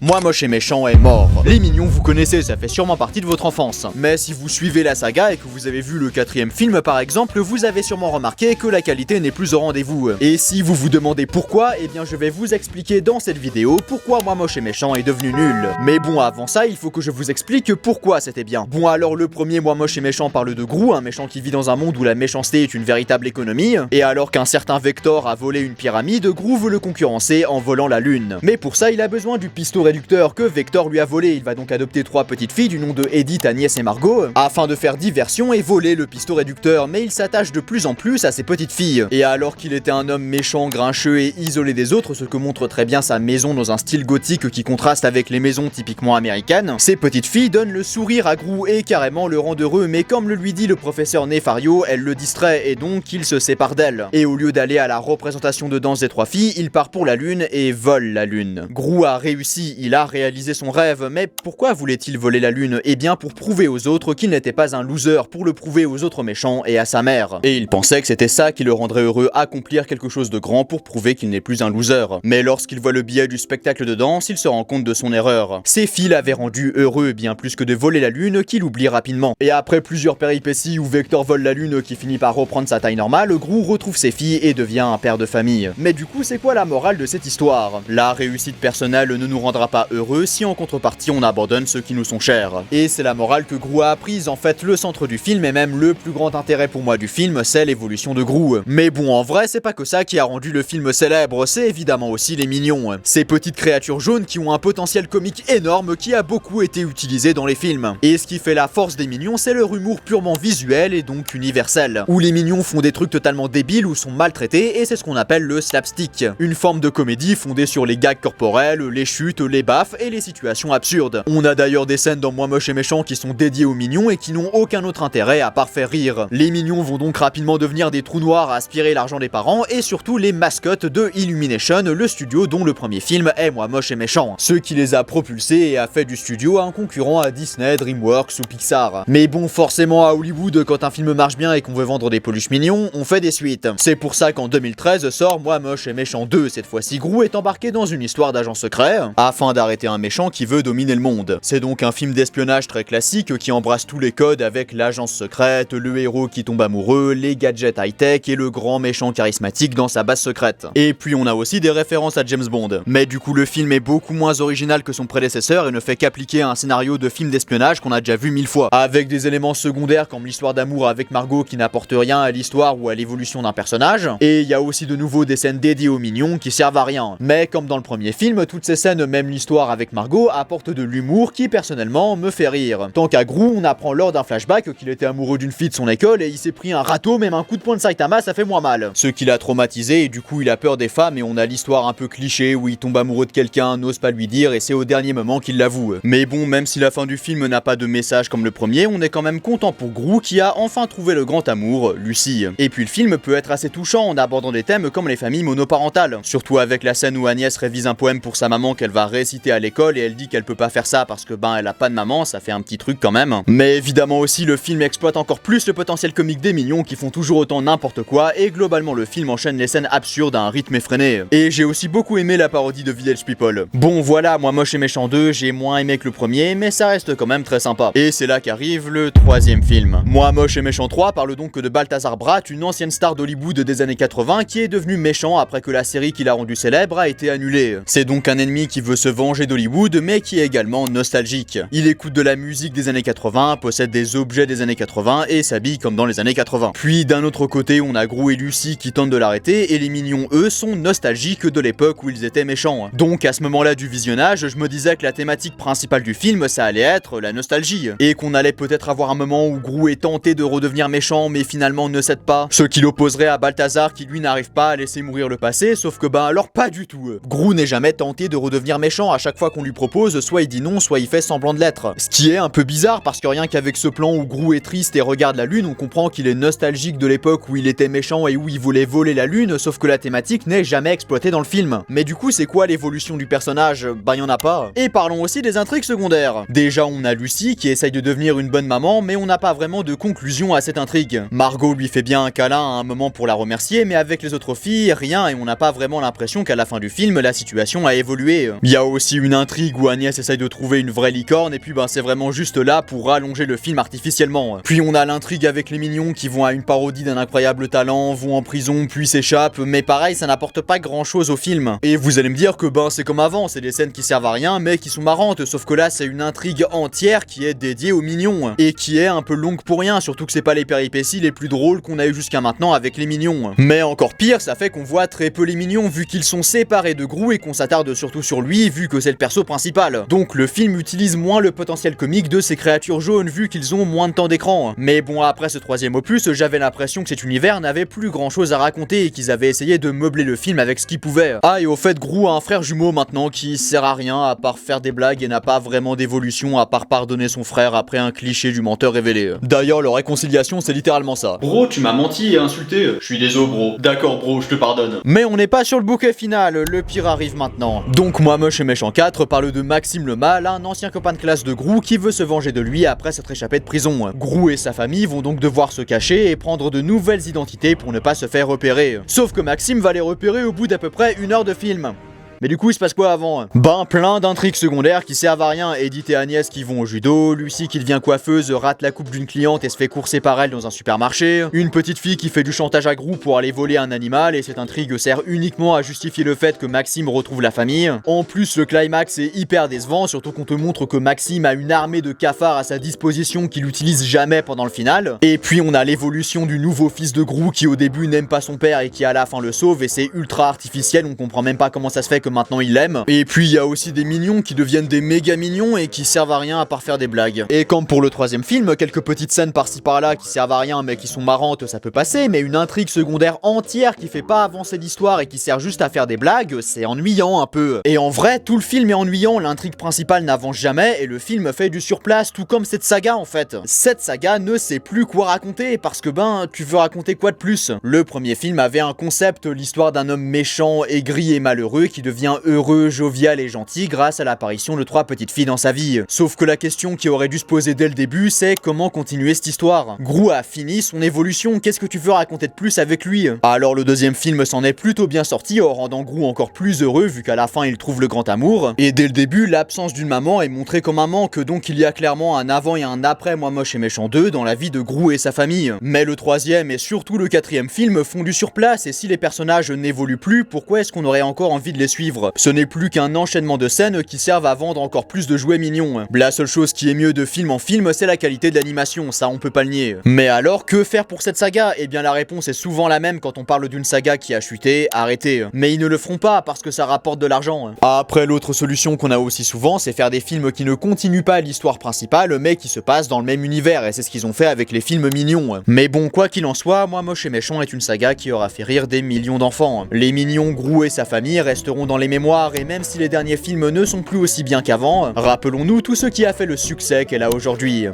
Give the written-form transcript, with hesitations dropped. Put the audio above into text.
Moi moche et méchant est mort. Les Mignons vous connaissez, ça fait sûrement partie de votre enfance. Mais si vous suivez la saga et que vous avez vu le 4ème film par exemple, vous avez sûrement remarqué que la qualité n'est plus au rendez-vous. Et si vous vous demandez pourquoi, eh bien je vais vous expliquer dans cette vidéo pourquoi Moi moche et méchant est devenu nul. Mais bon, avant ça, il faut que je vous explique pourquoi c'était bien. Bon alors le premier Moi moche et méchant parle de Gru, un méchant qui vit dans un monde où la méchanceté est une véritable économie, et alors qu'un certain Vector a volé une pyramide, Gru veut le concurrencer en volant la lune. Mais pour ça, il a besoin du piston réducteur que Vector lui a volé. Il va donc adopter 3 petites filles du nom de Edith, Agnès et Margot, afin de faire diversion et voler le piston réducteur, mais il s'attache de plus en plus à ses petites filles. Et alors qu'il était un homme méchant, grincheux et isolé des autres, ce que montre très bien sa maison dans un style gothique qui contraste avec les maisons typiquement américaines, ses petites filles donnent le sourire à Gru et carrément le rendent heureux, mais comme le lui dit le professeur Nefario, elle le distrait et donc il se sépare d'elle. Et au lieu d'aller à la représentation de danse des 3 filles, il part pour la lune et vole la lune. Gru a réussi, il a réalisé son rêve, mais pourquoi voulait-il voler la lune? Eh bien pour prouver aux autres qu'il n'était pas un loser, pour le prouver aux autres méchants et à sa mère. Et il pensait que c'était ça qui le rendrait heureux, accomplir quelque chose de grand pour prouver qu'il n'est plus un loser. Mais lorsqu'il voit le billet du spectacle de danse, il se rend compte de son erreur. Ses filles l'avaient rendu heureux, bien plus que de voler la lune qu'il oublie rapidement. Et après plusieurs péripéties où Vector vole la lune qui finit par reprendre sa taille normale, Gru retrouve ses filles et devient un père de famille. Mais du coup, c'est quoi la morale de cette histoire? La réussite personnelle ne nous rendra pas heureux si en contrepartie on abandonne ceux qui nous sont chers. Et c'est la morale que Gru a apprise. En fait, le centre du film et même le plus grand intérêt pour moi du film, c'est l'évolution de Gru. Mais bon, en vrai, c'est pas que ça qui a rendu le film célèbre, c'est évidemment aussi les Mignons. Ces petites créatures jaunes qui ont un potentiel comique énorme qui a beaucoup été utilisé dans les films. Et ce qui fait la force des Mignons, c'est leur humour purement visuel et donc universel, où les Mignons font des trucs totalement débiles ou sont maltraités, et c'est ce qu'on appelle le slapstick. Une forme de comédie fondée sur les gags corporels, les chutes, les baffes et les situations absurdes. On a d'ailleurs des scènes dans Moi moche et méchant qui sont dédiées aux Mignons et qui n'ont aucun autre intérêt à part faire rire. Les Mignons vont donc rapidement devenir des trous noirs à aspirer l'argent des parents et surtout les mascottes de Illumination, le studio dont le premier film est Moi moche et méchant, ce qui les a propulsés et a fait du studio un concurrent à Disney, DreamWorks ou Pixar. Mais bon, forcément à Hollywood, quand un film marche bien et qu'on veut vendre des peluches mignons, on fait des suites. C'est pour ça qu'en 2013 sort Moi moche et méchant 2, cette fois-ci Gru est embarqué dans une histoire d'agent secret, afin d'arrêter un méchant qui veut dominer le monde. C'est donc un film d'espionnage très classique qui embrasse tous les codes avec l'agence secrète, le héros qui tombe amoureux, les gadgets high-tech et le grand méchant charismatique dans sa base secrète. Et puis on a aussi des références à James Bond. Mais du coup le film est beaucoup moins original que son prédécesseur et ne fait qu'appliquer un scénario de film d'espionnage qu'on a déjà vu 1000 fois, avec des éléments secondaires comme l'histoire d'amour avec Margot qui n'apporte rien à l'histoire ou à l'évolution d'un personnage, et il y a aussi de nouveau des scènes dédiées aux Mignons qui servent à rien. Mais comme dans le premier film, toutes ces scènes, même l'histoire avec Margot, apportent de l'humour qui personnellement me fait rire. Tant qu'à Gru, on apprend lors d'un flashback qu'il était amoureux d'une fille de son école et il s'est pris un râteau, même un coup de poing de Saitama ça fait moins mal. Ce qui l'a traumatisé et du coup il a peur des femmes et on a l'histoire un peu cliché où il tombe amoureux de quelqu'un, n'ose pas lui dire et c'est au dernier moment qu'il l'avoue. Mais bon, même si la fin du film n'a pas de message comme le premier, on est quand même content pour Gru qui a enfin trouvé le grand amour, Lucie. Et puis le film peut être assez touchant en abordant des thèmes comme les familles monoparentales, surtout avec la scène où Agnès révise un poème pour sa maman qu'elle va réciter à l'école et elle dit qu'elle peut pas faire ça parce que elle a pas de maman, ça fait un petit truc quand même. Mais évidemment aussi le film exploite encore plus le potentiel comique des Mignons qui font toujours autant n'importe quoi et globalement le film enchaîne les scènes absurdes à un rythme effréné. Et j'ai aussi beaucoup aimé la parodie de Village People. Bon voilà, Moi moche et méchant 2, j'ai moins aimé que le premier mais ça reste quand même très sympa. Et c'est là qu'arrive le 3ème film. Moi moche et méchant 3 parle donc de Balthazar Bratt, une ancienne star d'Hollywood des années 80 qui est devenu méchant après que la série qui l'a rendu célèbre a été annulée. C'est donc un ennemi qui veut se venger d'Hollywood mais qui est également nostalgique. Il écoute de la musique des années 80, possède des objets des années 80 et s'habille comme dans les années 80. Puis d'un autre côté, on a Gru et Lucie qui tentent de l'arrêter et les Mignons eux sont nostalgiques de l'époque où ils étaient méchants. Donc à ce moment-là du visionnage, je me disais que la thématique principale du film ça allait être la nostalgie et qu'on allait peut-être avoir un moment où Gru est tenté de redevenir méchant mais finalement ne cède pas, ce qui l'opposerait à Balthazar qui lui n'arrive pas à laisser mourir le passé, sauf que alors pas du tout. Gru n'est jamais tenté de redevenir méchant, à chaque fois qu'on lui propose soit il dit non soit il fait semblant de l'être. Ce qui est un peu bizarre parce que rien qu'avec ce plan où Gru est triste et regarde la lune, on comprend qu'il est nostalgique de l'époque où il était méchant et où il voulait voler la lune, sauf que la thématique n'est jamais exploitée dans le film. Mais du coup c'est quoi l'évolution du personnage? Y en a pas. Et parlons aussi des intrigues secondaires. Déjà on a Lucie qui essaye de devenir une bonne maman mais on n'a pas vraiment de conclusion à cette intrigue. Margot lui fait bien un câlin à un moment pour la remercier mais avec les autres filles rien et on n'a pas vraiment l'impression qu'à la fin du film la situation a évolué. Il y a aussi une intrigue où Agnès essaye de trouver une vraie licorne, et puis c'est vraiment juste là pour rallonger le film artificiellement. Puis on a l'intrigue avec les mignons qui vont à une parodie d'un incroyable talent, vont en prison puis s'échappent, mais pareil ça n'apporte pas grand chose au film. Et vous allez me dire que c'est comme avant, c'est des scènes qui servent à rien mais qui sont marrantes, sauf que là c'est une intrigue entière qui est dédiée aux mignons, et qui est un peu longue pour rien, surtout que c'est pas les péripéties les plus drôles qu'on a eu jusqu'à maintenant avec les mignons. Mais encore pire, ça fait qu'on voit très peu les mignons vu qu'ils sont séparés de Gru et qu'on s'attarde surtout sur lui vu que c'est le perso principal. Donc le film utilise moins le potentiel comique de ces créatures jaunes vu qu'ils ont moins de temps d'écran. Mais bon, après ce troisième opus, j'avais l'impression que cet univers n'avait plus grand chose à raconter et qu'ils avaient essayé de meubler le film avec ce qu'ils pouvaient. Ah, et au fait, Gru a un frère jumeau maintenant qui sert à rien à part faire des blagues et n'a pas vraiment d'évolution à part pardonner son frère après un cliché du menteur révélé. D'ailleurs, leur réconciliation c'est littéralement ça. Bro, tu m'as menti et insulté. Je suis désolé bro. D'accord bro, je te pardonne. Mais on n'est pas sur le bouquet final, le pire arrive maintenant. Donc Moi Moche et Méchant 4 parle de Maxime le Mâle, un ancien copain de classe de Gru qui veut se venger de lui après s'être échappé de prison. Gru et sa famille vont donc devoir se cacher et prendre de nouvelles identités pour ne pas se faire repérer. Sauf que Maxime va les repérer au bout d'à peu près 1 heure de film. Mais du coup il se passe quoi avant? Plein d'intrigues secondaires qui servent à rien. Edith et Agnès qui vont au judo, Lucie qui devient coiffeuse, rate la coupe d'une cliente et se fait courser par elle dans un supermarché, une petite fille qui fait du chantage à Gru pour aller voler un animal, et cette intrigue sert uniquement à justifier le fait que Maxime retrouve la famille. En plus le climax est hyper décevant, surtout qu'on te montre que Maxime a une armée de cafards à sa disposition qu'il utilise jamais pendant le final. Et puis on a l'évolution du nouveau fils de Gru qui au début n'aime pas son père et qui à la fin le sauve, et c'est ultra artificiel, on comprend même pas comment ça se fait que maintenant il l'aime. Et puis il y a aussi des mignons qui deviennent des méga mignons et qui servent à rien à part faire des blagues. Et comme pour le troisième film, quelques petites scènes par-ci par-là qui servent à rien mais qui sont marrantes, ça peut passer, mais une intrigue secondaire entière qui fait pas avancer l'histoire et qui sert juste à faire des blagues, c'est ennuyant un peu. Et en vrai, tout le film est ennuyant, l'intrigue principale n'avance jamais et le film fait du surplace, tout comme cette saga en fait. Cette saga ne sait plus quoi raconter parce que tu veux raconter quoi de plus? Le premier film avait un concept, l'histoire d'un homme méchant, aigri et malheureux qui devient heureux, jovial et gentil grâce à l'apparition de 3 petites filles dans sa vie. Sauf que la question qui aurait dû se poser dès le début, c'est comment continuer cette histoire. Gru a fini son évolution, qu'est-ce que tu veux raconter de plus avec lui? Alors le deuxième film s'en est plutôt bien sorti en rendant Gru encore plus heureux vu qu'à la fin il trouve le grand amour. Et dès le début, l'absence d'une maman est montrée comme un manque, donc il y a clairement un avant et un après Moi Moche et Méchant 2 dans la vie de Gru et sa famille. Mais le troisième et surtout le quatrième film font du surplace, et si les personnages n'évoluent plus, pourquoi est-ce qu'on aurait encore envie de les suivre? Ce n'est plus qu'un enchaînement de scènes qui servent à vendre encore plus de jouets mignons. La seule chose qui est mieux de film en film, c'est la qualité de l'animation, ça on peut pas le nier. Mais alors, que faire pour cette saga? Eh bien la réponse est souvent la même quand on parle d'une saga qui a chuté, arrêtez. Mais ils ne le feront pas parce que ça rapporte de l'argent. Après, l'autre solution qu'on a aussi souvent, c'est faire des films qui ne continuent pas l'histoire principale, mais qui se passent dans le même univers, et c'est ce qu'ils ont fait avec les films mignons. Mais bon, quoi qu'il en soit, Moi Moche et Méchant est une saga qui aura fait rire des millions d'enfants. Les mignons, Gru et sa famille resteront dans les mémoires, et même si les derniers films ne sont plus aussi bien qu'avant, rappelons-nous tout ce qui a fait le succès qu'elle a aujourd'hui.